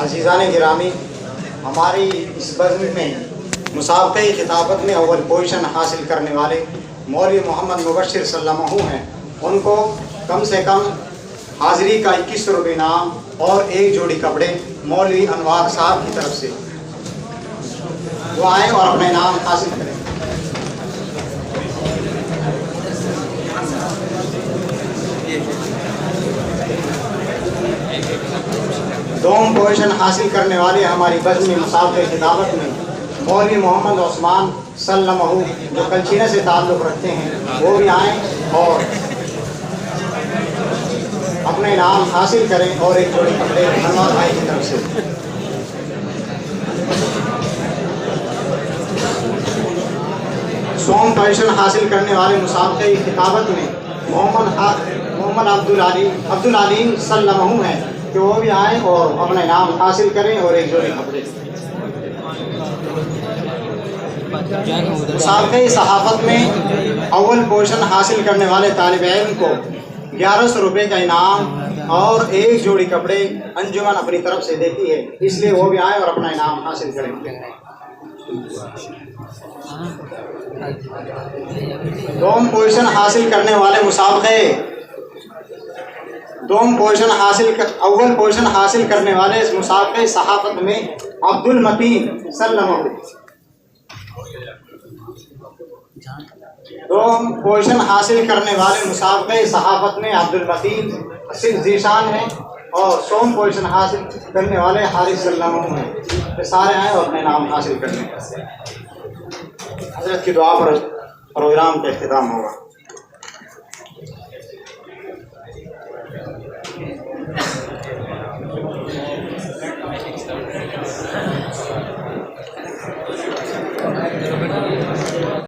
अज़ीज़ान गिरामी, हमारी इस बज़्म में मुसाबक़े खिताबत में अव्वल पोजीशन हासिल करने वाले मौलवी मोहम्मद मुबश्शिर सल्लल्लाहु हैं। उनको कम से कम हाज़िरी का 21 रुपये इनाम और एक जोड़ी कपड़े मौलवी अनवार साहब की तरफ से वो आए और अपना इनाम हासिल करें। दोम पोजीशन हासिल करने वाले हमारी बज़्म मुसाबक़े खिताबत में मौलवी मोहम्मद उस्मान सल्लल्लाहु जो कलचीना से ताल्लुक़ रखते हैं वो भी आएँ और अपना इनाम हासिल करें और एक जोड़ी कपड़े अनवार भाई की तरफ से। सोम पोजीशन हासिल करने वाले मुसाबक़े खिताबत में मोहम्मद अब्दुल अलीम सल्लल्लाहु हैं कि वो भी आए और अपना इनाम हासिल करें और एक जोड़ी कपड़े। मुसाबक़े सहाफ़त में अव्वल पोजीशन हासिल करने वाले तालिब इल्म को 1100 रुपये का इनाम और एक जोड़ी कपड़े अंजुमन अपनी तरफ से देती है, इसलिए वो भी आए और अपना इनाम हासिल करें। दोम पोजीशन हासिल करने वाले मुसाबक़े अव्वल पोजीशन हासिल करने वाले इस मुसाबक़े सहाफ़त में अब्दुल मतीन सल्लल्लाहु। दोम पोजीशन हासिल करने वाले मुसाबक़े सहाफ़त में अब्दुल मतीन सिर्फ जीशान हैं और सोम पोजीशन हासिल करने वाले हारिस सल्लल्लाहु हैं। तो सारे आए और अपने नाम हासिल करने। हज़रत की दुआ पर प्रोग्राम का इख्तिताम होगा।